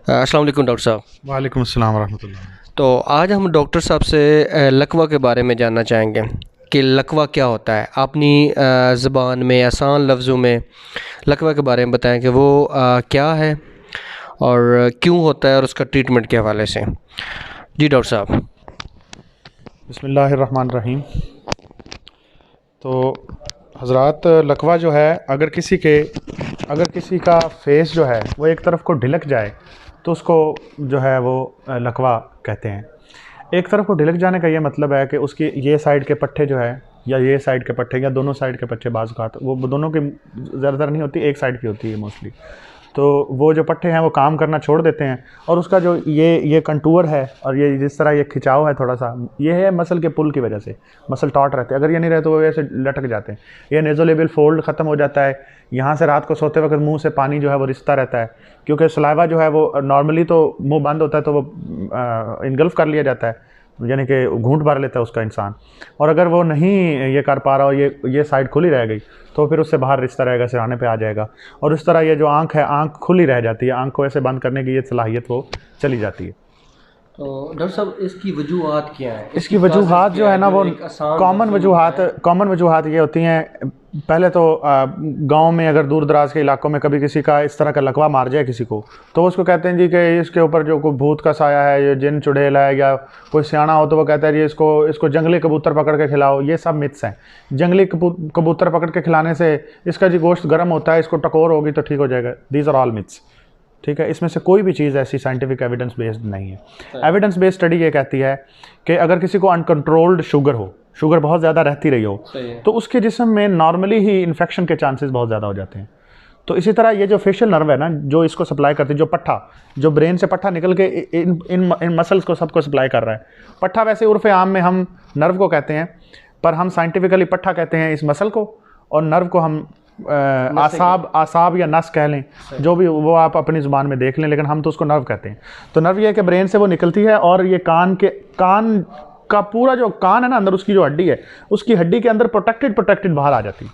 अस्सलाम वालेकुम डॉक्टर साहब। वालेकुम अस्सलाम वरहमतुल्लाह। तो आज हम डॉक्टर साहब से लकवा के बारे में जानना चाहेंगे कि लकवा क्या होता है। अपनी ज़बान में आसान लफ्ज़ों में लकवा के बारे में बताएं कि वो क्या है और क्यों होता है और उसका ट्रीटमेंट के हवाले से। जी डॉक्टर साहब। बिस्मिल्लाहिर्रहमानिर्रहीम। तो हज़रात, लकवा जो है अगर किसी का फेस जो है वो एक तरफ को ढिलक जाए तो उसको जो है वो लकवा कहते हैं। एक तरफ को ढिलक जाने का ये मतलब है कि उसकी ये साइड के पट्टे जो है या ये साइड के पट्टे या दोनों साइड के पट्टे बाज़ औक़ात वो दोनों की ज़्यादातर नहीं होती, एक साइड की होती है मोस्टली। तो वो जो पट्टे हैं वो काम करना छोड़ देते हैं और उसका जो ये कंटूर है और ये जिस तरह ये खिंचाव है थोड़ा सा, ये है मसल के पुल की वजह से। मसल टॉट रहते हैं, अगर ये नहीं रहे तो वो ऐसे लटक जाते हैं। ये नेज़ोलेबियल फोल्ड ख़त्म हो जाता है। यहाँ से रात को सोते वक्त मुंह से पानी जो है वो रिसता रहता है, क्योंकि सलाइवा जो है वो नॉर्मली तो मुंह बंद होता है तो वो इनगल्फ कर लिया जाता है, यानी कि घूंट भर लेता है उसका इंसान। और अगर वो नहीं ये कर पा रहा और ये साइड खुली रह गई तो फिर उससे बाहर रिश्ता रहेगा, सिरहाने पे आ जाएगा। और इस तरह ये जो आँख है, आँख खुली रह जाती है, आँख को ऐसे बंद करने की ये सलाहियत वो चली जाती है। तो डॉक्टर साहब इसकी वजूहात क्या है? इसकी वजूहात जो है ना वो कॉमन वजूहात ये होती हैं। पहले तो गांव में अगर दूर दराज के इलाकों में कभी किसी का इस तरह का लकवा मार जाए किसी को, तो उसको कहते हैं जी कि इसके ऊपर जो कोई भूत का साया है, ये जिन चुड़ैल है, या कोई सियाना हो तो वो कहता है जी इसको जंगली कबूतर पकड़ के खिलाओ। ये सब मिथ्स हैं। जंगली कबूतर पकड़ के खिलाने से इसका जी गोश्त गर्म होता है, इसको टकोर होगी तो ठीक हो जाएगा। These are all myths. ठीक है, इसमें से कोई भी चीज़ ऐसी साइंटिफिक एविडेंस बेस्ड नहीं है। एविडेंस बेस्ड स्टडी ये कहती है कि अगर किसी को अनकंट्रोल्ड शुगर बहुत ज़्यादा रहती रही हो तो उसके जिस्म में नॉर्मली ही इन्फेक्शन के चांसेस बहुत ज़्यादा हो जाते हैं। तो इसी तरह ये जो फेशियल नर्व है ना, जो इसको सप्लाई करती है, जो पट्ठा, जो ब्रेन से पट्ठा निकल के इन मसल्स को सबको सप्लाई कर रहा है। पट्ठा वैसे उर्फ़ आम में हम नर्व को कहते हैं, पर हम साइंटिफिकली पट्ठा कहते हैं इस मसल को, और नर्व को हम आसाब या नस कह लें, जो भी वो आप अपनी ज़ुबान में देख लें, लेकिन हम तो उसको नर्व कहते हैं। तो नर्व ये है कि ब्रेन से वो निकलती है और ये कान का पूरा जो कान है ना, अंदर उसकी जो हड्डी है, उसकी हड्डी के अंदर प्रोटेक्टेड बाहर आ जाती है।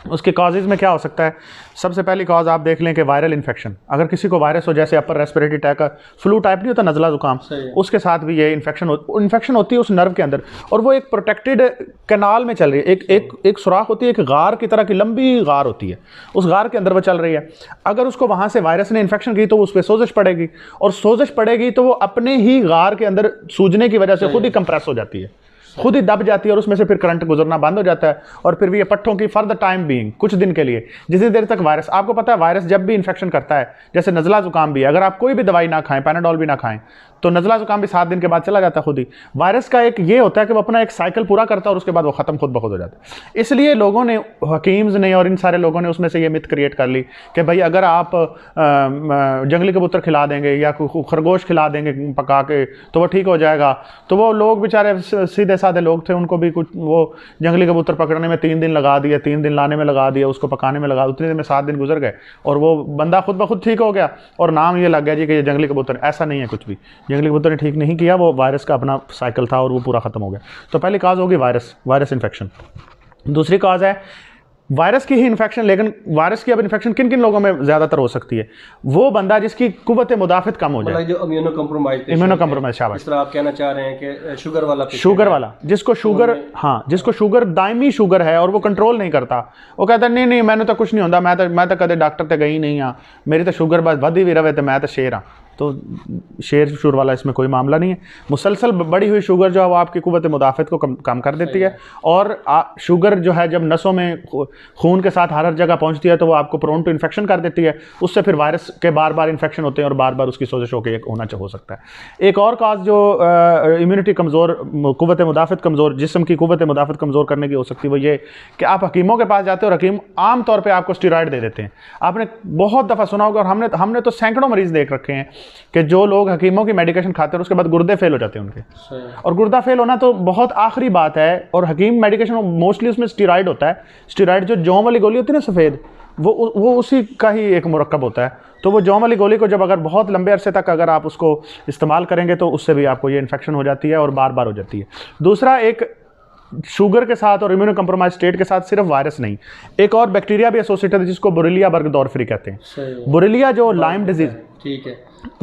उसके कॉजेज़ में क्या हो सकता है? सबसे पहली कॉज आप देख लें कि वायरल इन्फेक्शन। अगर किसी को वायरस हो, जैसे अपर रेस्पिरेटरी अटैक का फ्लू टाइप नहीं होता, नज़ला ज़ुकाम, उसके साथ भी ये इन्फेक्शन होती है उस नर्व के अंदर, और वो एक प्रोटेक्टेड कैनाल में चल रही है। एक सुराख होती है, एक गार की तरह की लंबी गार होती है, उस गार के अंदर वो चल रही है। अगर उसको वहाँ से वायरस ने इन्फेक्शन की तो उस पर सोजिश पड़ेगी, और सोजिश पड़ेगी तो वो अपने ही गार के अंदर सूजने की वजह से खुद ही कंप्रेस हो जाती है, खुद ही दब जाती है, और उसमें से फिर करंट गुजरना बंद हो जाता है। और फिर भी ये पट्टों की फॉर द टाइम बीइंग, कुछ दिन के लिए, जितनी देर तक वायरस, आपको पता है वायरस जब भी इन्फेक्शन करता है, जैसे नज़ला ज़ुकाम भी है, अगर आप कोई भी दवाई ना खाएं, पैनाडोल भी ना खाएं, तो नज़ला ज़ुकाम भी 7 दिन के बाद चला जाता है खुद ही। वायरस का एक ये होता है कि वो अपना एक साइकिल पूरा करता है और उसके बाद वो ख़त्म खुद ब खुद हो जाता है। इसलिए लोगों ने, हकीम्स ने और इन सारे लोगों ने उसमें से ये मिथ क्रिएट कर ली कि भाई अगर आप जंगली कबूतर खिला देंगे या खरगोश खिला देंगे पका के तो वो ठीक हो जाएगा। तो वो लोग बेचारे सीधे साधे लोग थे, उनको भी कुछ वो जंगली कबूतर पकड़ने में 3 दिन लगा दिए, 3 दिन लाने में लगा दिया, उसको पकाने में लगा, उतने दिन में 7 दिन गुजर गए और वो बंदा खुद ब खुद ठीक हो गया, और नाम ये लग गया जी कि ये जंगली कबूतर। ऐसा नहीं है कुछ भी, जंगली कबूतर ने ठीक नहीं किया, वो वायरस का अपना साइकिल था और वो पूरा खत्म हो गया। तो पहली काज होगी वायरस इन्फेक्शन। दूसरी काज है वायरस की ही इन्फेक्शन, लेकिन वायरस की अब इन्फेक्शन किन किन लोगों में ज़्यादातर हो सकती है? वो बंदा जिसकी कुव्वत मुदाफ़त कम हो जाए, जो इम्यूनो कम्प्रोमाइज, शाबाश। इस तरह आप कहना चाह रहे हैं कि शुगर वाला जिसको शुगर, हाँ, जिसको शुगर, दायमी शुगर है और वो कंट्रोल नहीं करता, वो कहता है नहीं मैंने तो कुछ नहीं होता, मैं तो कदे डॉक्टर तक गई नहीं, हाँ मेरी तो शुगर बस वधी भी रहे, तो मैं तो शेर हाँ। तो शेर शुर वाला इसमें कोई मामला नहीं है। मुसलसल बढ़ी हुई शुगर जो है वो आपकी कुव्वत मुदाफ़त को कम कर देती है, और शुगर जो है जब नसों में खून के साथ हर जगह पहुंचती है तो वो आपको प्रोन टू इन्फेक्शन कर देती है। उससे फिर वायरस के बार बार इन्फेक्शन होते हैं और बार बार उसकी सोजिश हो सकता है। एक और काज जो इम्यूनिटी कमज़ोर, कुव्वत मुदाफ़त कमज़ोर, जिस्म की कुव्वत मुदाफ़त कमज़ोर करने की हो सकती है, वो ये कि आप हकीमों के पास जाते हो और हकीम आम तौर पर आपको स्टेरॉइड दे देते हैं। आपने बहुत दफ़ा सुना होगा, और हमने तो सैकड़ों मरीज़ देख रखे हैं कि जो लोग हकीमों की मेडिकेशन खाते हैं उसके बाद गुर्दे फेल हो जाते हैं उनके। और गुर्दा फेल होना तो बहुत आखिरी बात है, और हकीम मेडिकेशन मोस्टली उसमें स्टेरॉइड होता है। स्टेरॉइड जो जौ वाली गोली होती है ना सफ़ेद, वो उसी का ही एक मुरक्कब होता है। तो वो जौ वाली गोली को जब अगर बहुत लंबे अरसे तक अगर आप उसको इस्तेमाल करेंगे तो उससे भी आपको ये इन्फेक्शन हो जाती है और बार बार हो जाती है। दूसरा, एक शुगर के साथ और इम्यूनो कम्प्रोमाइज स्टेट के साथ सिर्फ वायरस नहीं, एक और बैक्टीरिया भी एसोसिएटेड है जिसको बोरेलिया बर्गदॉर्फरी कहते हैं। बोरेलिया जो लाइम डिजीज, ठीक है,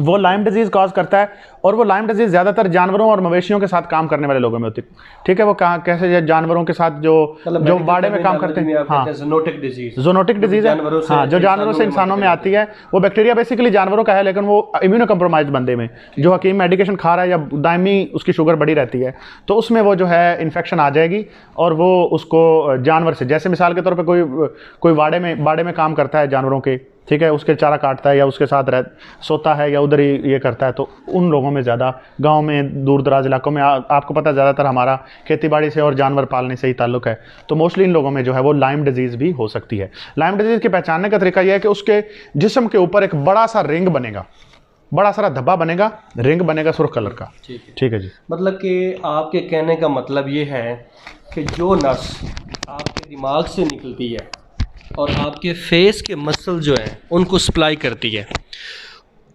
वो लाइम डिजीज़ कॉज करता है, और वो लाइम डिजीज़ ज़्यादातर जानवरों और मवेशियों के साथ काम करने वाले लोगों में होती है। ठीक है, वो कहाँ कैसे जानवरों के साथ जो बाड़े में काम करते हैं, हाँ, ज़ूनोटिक डिजीज़ है, हाँ, जो जानवरों से इंसानों में आती है। वो बैक्टीरिया बेसिकली जानवरों का है, लेकिन वो इम्यूनो कम्प्रोमाइज बंदे में जो हकीम मेडिकेशन खा रहा है या दायमी उसकी शुगर बढ़ी रहती है, तो उसमें वो जो है इन्फेक्शन आ जाएगी, और वो उसको जानवर से, जैसे मिसाल के तौर पर कोई बाड़े में काम करता है जानवरों के, ठीक है, उसके चारा काटता है या उसके साथ सोता है या उधर ही ये करता है, तो उन लोगों में ज़्यादा, गांव में दूर दराज इलाकों में आपको पता है ज़्यादातर हमारा खेतीबाड़ी से और जानवर पालने से ही ताल्लुक़ है, तो मोस्टली इन लोगों में जो है वो लाइम डिजीज़ भी हो सकती है। लाइम डिजीज़ की पहचानने का तरीका यह है कि उसके जिस्म के ऊपर एक बड़ा सा रिंग बनेगा, बड़ा सारा धब्बा बनेगा, रिंग बनेगा सुर्ख कलर का। ठीक है जी। मतलब कि आपके कहने का मतलब ये है कि जो नस आपके दिमाग से निकलती है और आपके फेस के मसल जो हैं उनको सप्लाई करती है,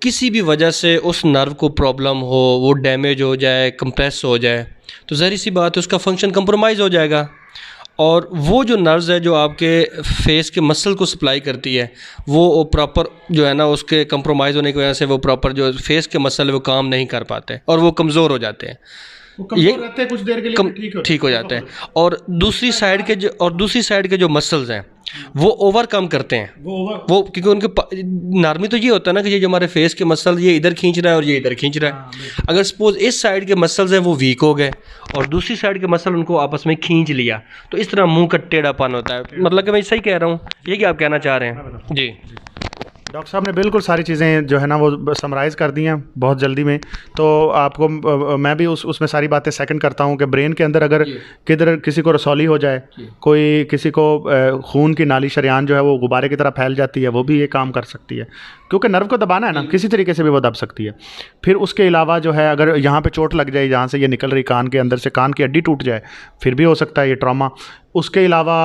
किसी भी वजह से उस नर्व को प्रॉब्लम हो, वो डैमेज हो जाए, कंप्रेस हो जाए, तो ज़ाहिर सी बात है उसका फंक्शन कंप्रोमाइज़ हो जाएगा। और वो जो नर्व्स है जो आपके फेस के मसल को सप्लाई करती है, वो प्रॉपर जो है ना, उसके कंप्रोमाइज़ होने की वजह से वो प्रॉपर जो फेस के मसल है वो काम नहीं कर पाते और वो कमज़ोर हो जाते हैं, ये रहते हैं कुछ देर के लिए ठीक हो जाते हैं। और दूसरी साइड के जो मसल्स हैं वो ओवरकम करते हैं, वो क्योंकि उनके नॉर्मली तो ये होता है ना कि ये जो हमारे फेस के मसल ये इधर खींच रहा है और ये इधर खींच रहा है। अगर सपोज इस साइड के मसल्स हैं वो वीक हो गए और दूसरी साइड के मसल उनको आपस में खींच लिया, तो इस तरह मुंह का टेढ़ापन होता है। मतलब कि मैं सही कह रहा हूँ, ये क्या आप कहना चाह रहे हैं? जी, डॉक्टर साहब ने बिल्कुल सारी चीज़ें जो है ना वो समराइज़ कर दी हैं बहुत जल्दी में। तो आपको मैं भी उसमें सारी बातें सेकंड करता हूँ कि ब्रेन के अंदर अगर किधर किसी को रसौली हो जाए, कोई किसी को खून की नाली शरेआन जो है वो गुब्बारे की तरह फैल जाती है, वो भी ये काम कर सकती है, क्योंकि नर्व को दबाना है ना, किसी तरीके से भी वो दब सकती है। फिर उसके अलावा जो है अगर यहाँ पे चोट लग जाए, जहाँ से ये निकल रही कान के अंदर से, कान की हड्डी टूट जाए, फिर भी हो सकता है ये ट्रॉमा। उसके अलावा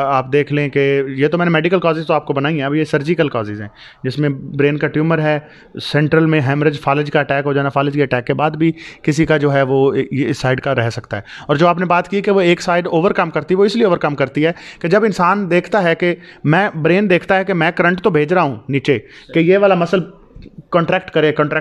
आप देख लें कि ये तो मैंने मेडिकल कॉजेज़ तो आपको बनाई हैं, अब ये सर्जिकल कॉजेज़ हैं जिसमें ब्रेन का ट्यूमर है, सेंट्रल में हेमरेज, फालिज का अटैक हो जाना, फालिज के अटैक के बाद भी किसी का जो है वो ये इस साइड का रह सकता है। और जो आपने बात की कि वो एक साइड ओवरकम करती है, वो इसलिए ओवरकम करती है कि जब इंसान देखता है कि ब्रेन देखता है कि मैं करंट तो भेज रहा हूँ नीचे कि ये वाला मसल कॉन्ट्रैक्ट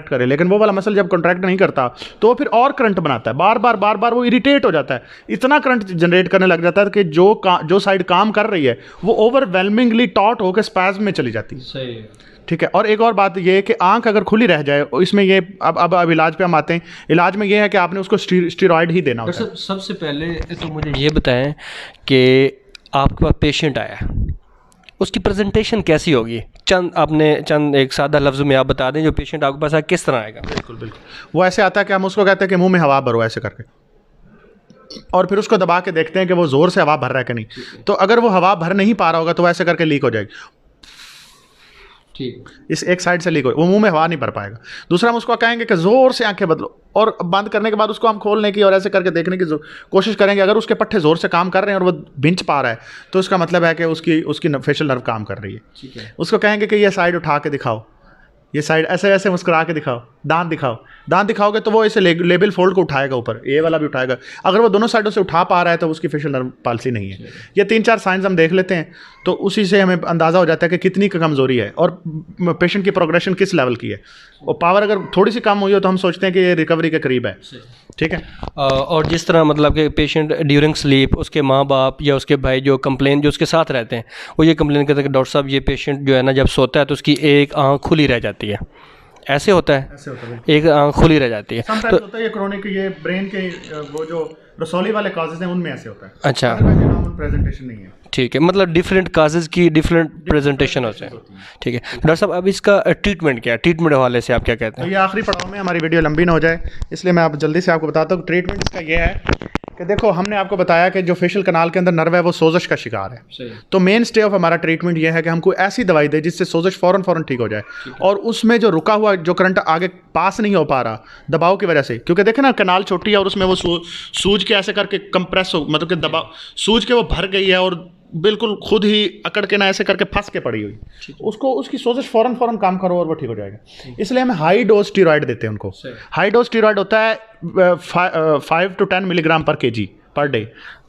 करे, लेकिन वो वाला मसल जब कॉन्ट्रैक्ट नहीं करता तो वो फिर और करंट बनाता है, बार बार वो इरिटेट हो जाता है, इतना करंट जनरेट करने लग जाता है कि जो साइड काम कर रही है वो ओवरवेलमिंगली टॉट होकर स्पैज़म में चली जाती है। सही है, ठीक है। और एक और बात ये है कि आंख अगर खुली रह जाए, इसमें ये अब इलाज पे हम आते हैं। इलाज में ये है कि आपने उसको स्टीरॉयड ही देना होता है। सबसे पहले तो मुझे ये बताएं कि आपके पास पेशेंट आया, उसकी प्रेजेंटेशन कैसी होगी? चंद एक सादा लफ्ज़ में आप बता दें जो पेशेंट आपके पास आए किस तरह आएगा। बिल्कुल वो ऐसे आता है कि हम उसको कहते हैं कि मुंह में हवा भरो ऐसे करके, और फिर उसको दबा के देखते हैं कि वो ज़ोर से हवा भर रहा है कि नहीं। तो अगर वो हवा भर नहीं पा रहा होगा तो वो ऐसे करके लीक हो जाएगी, ठीक, इस एक साइड से लीक हो, वो मुंह में हवा नहीं भर पाएगा। दूसरा हम उसको कहेंगे कि ज़ोर से आंखें बदलो, और बंद करने के बाद उसको हम खोलने की और ऐसे करके देखने की कोशिश करेंगे। अगर उसके पट्टे ज़ोर से काम कर रहे हैं और वो भिंच पा रहा है तो उसका मतलब है कि उसकी फेशियल नर्व काम कर रही है। ठीक है। उसको कहेंगे कि ये साइड उठा के दिखाओ, ये साइड ऐसे ऐसे मुस्कुरा के दिखाओ, दांत दिखाओगे तो वो इसे लेबल फोल्ड को उठाएगा ऊपर, ये वाला भी उठाएगा। अगर वो दोनों साइडों से उठा पा रहा है तो उसकी फेशियल नर्व पाल्सी नहीं है। ये 3-4 साइंस हम देख लेते हैं तो उसी से हमें अंदाज़ा हो जाता है कि कितनी कमज़ोरी है और पेशेंट की प्रोग्रेशन किस लेवल की है। और पावर अगर थोड़ी सी कम हुई हो तो हम सोचते हैं कि ये रिकवरी के करीब है। ठीक है। और जिस तरह मतलब कि पेशेंट ड्यूरिंग स्लीप उसके माँ बाप या उसके भाई जो उसके साथ रहते हैं वो ये कंप्लेन करते हैं कि डॉक्टर साहब ये पेशेंट जो है ना जब सोता है तो उसकी एक आँख खुली रह जाती है, ऐसे होता है, एक आँख खुली रह जाती है। तो होता है ये क्रोनिक, ये ब्रेन के वो जो रसौली वाले काजेज हैं उनमें ऐसे होता है। अच्छा, प्रेजेंटेशन नहीं है। ठीक है, मतलब डिफरेंट काजेज की डिफरेंट प्रेजेंटेशन होते हैं। ठीक है डॉक्टर साहब, अब इसका ट्रीटमेंट क्या है? ट्रीटमेंट हवाले से आप क्या कहते हैं? तो ये आखिरी पड़ाव में, हमारी वीडियो लंबी ना हो जाए इसलिए मैं आप जल्दी से आपको बताता हूँ। ट्रीटमेंट इसका ये है कि देखो, हमने आपको बताया कि जो फेशियल कनाल के अंदर नर्व है वो सोजश का शिकार है। तो मेन स्टे ऑफ हमारा ट्रीटमेंट ये है कि हमको ऐसी दवाई दे जिससे सोजश फ़ौरन ठीक हो जाए, और उसमें जो रुका हुआ जो करंट आगे पास नहीं हो पा रहा दबाव की वजह से, क्योंकि देखें ना कनाल छोटी है और उसमें वो सूज के ऐसे करके कंप्रेस हो, मतलब कि दबाव सूज के वो भर गई है और बिल्कुल खुद ही अकड़ के ना ऐसे करके फंस के पड़ी हुई, उसको उसकी सोजश फ़ौरन काम करो और वो ठीक हो जाएगा। इसलिए हम हाई डोज स्टीरॉयड देते हैं उनको। हाई डोज स्टीरॉयड होता है 5 to 10 मिलीग्राम पर kg पर डे।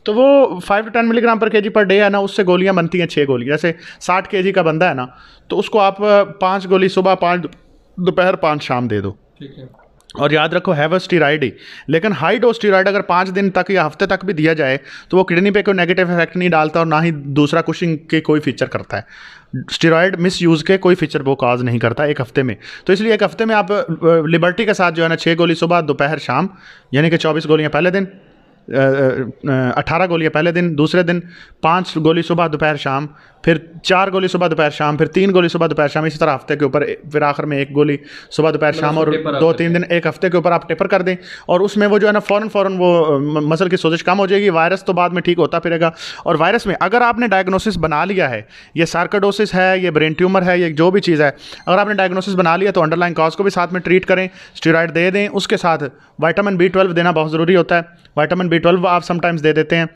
तो वो 5 to 10 मिलीग्राम पर kg पर डे है ना, उससे गोलियां बनती हैं 6 गोली। जैसे 60 kg का बंदा है ना, तो उसको आप 5 गोली सुबह, दोपहर 5 शाम दे दो। ठीक है। और याद रखो है वो स्टीराइड ही, लेकिन हाई डोज स्टीराइड अगर 5 दिन तक या हफ्ते तक भी दिया जाए तो वो किडनी पे कोई नेगेटिव इफेक्ट नहीं डालता और ना ही दूसरा कुशिंग के कोई फीचर करता है। स्टीरॉयड मिस यूज़ के कोई फीचर वो काज नहीं करता एक हफ्ते में। तो इसलिए एक हफ्ते में आप लिबर्टी के साथ जो है ना 6 गोली सुबह दोपहर शाम, यानी कि 24 गोलियाँ पहले दिन, 18 गोलियाँ पहले दिन, दूसरे दिन 5 गोली सुबह दोपहर शाम, फिर 4 गोली सुबह दोपहर शाम, फिर 3 गोली सुबह दोपहर शाम, इसी तरह हफ्ते के ऊपर फिर आखिर में 1 गोली सुबह दोपहर शाम, और 2-3 दिन एक हफ्ते के ऊपर आप टेपर कर दें। और उसमें वो जो है ना फ़ौरन वो मसल की सोजिश कम हो जाएगी। वायरस तो बाद में ठीक होता फिरेगा। और वायरस में अगर आपने डायग्नोसिस बना लिया है, ये सार्कोडोसिस है, ये ब्रेन ट्यूमर है, ये जो भी चीज़ है, अगर आपने डायग्नोसिस बना लिया तो अंडरलाइन कॉज को भी साथ में ट्रीट करें, स्टीरॉयड दे दें। उसके साथ विटामिन B12 देना बहुत ज़रूरी होता है। विटामिन B12 आप समटाइम्स दे देते हैं।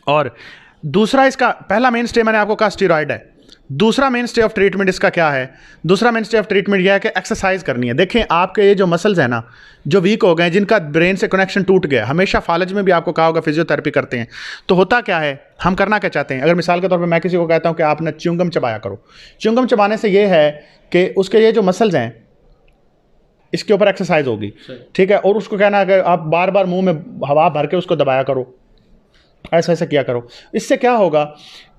और दूसरा, इसका पहला मेन स्टे मैंने आपको कहा स्टीरॉयड है। दूसरा मेन स्टे ऑफ ट्रीटमेंट इसका क्या है? दूसरा मेन स्टे ऑफ ट्रीटमेंट यह है कि एक्सरसाइज करनी है। देखें आपके ये जो मसल्स हैं ना, जो वीक हो गए, जिनका ब्रेन से कनेक्शन टूट गया, हमेशा फालज में भी आपको कहा होगा फिजियोथेरेपी करते हैं, तो होता क्या है, हम करना क्या चाहते हैं? अगर मिसाल के तौर पर मैं किसी को कहता हूँ कि आप ना च्युइंगम चबाया करो, च्युइंगम चबाने से ये है कि उसके ये जो मसल्स हैं इसके ऊपर एक्सरसाइज होगी, ठीक है। और उसको कहना है कि आप बार बार मुंह में हवा भर के उसको दबाया करो, ऐसा ऐसा किया करो। इससे क्या होगा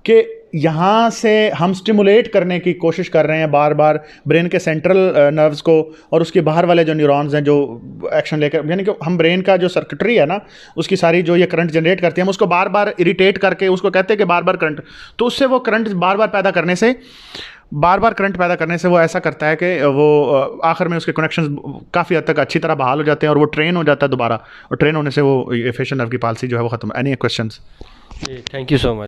कि यहाँ से हम स्टिमुलेट करने की कोशिश कर रहे हैं बार बार ब्रेन के सेंट्रल नर्व्स को, और उसके बाहर वाले जो न्यूरॉन्स हैं जो एक्शन लेकर, यानी कि हम ब्रेन का जो सर्किटरी है ना, उसकी सारी जो ये करंट जनरेट करते हैं, हम उसको बार बार इरिटेट करके, उसको कहते हैं कि बार बार करंट, तो उससे वो करंट बार बार पैदा करने से वो ऐसा करता है कि वो आखिर में उसके कनेक्शंस काफ़ी हद तक अच्छी तरह बहाल हो जाते हैं और वो ट्रेन हो जाता है दोबारा, और ट्रेन होने से वो फेशियल नर्व की पालिसी जो है वो ख़त्म। Any questions? Thank you so much.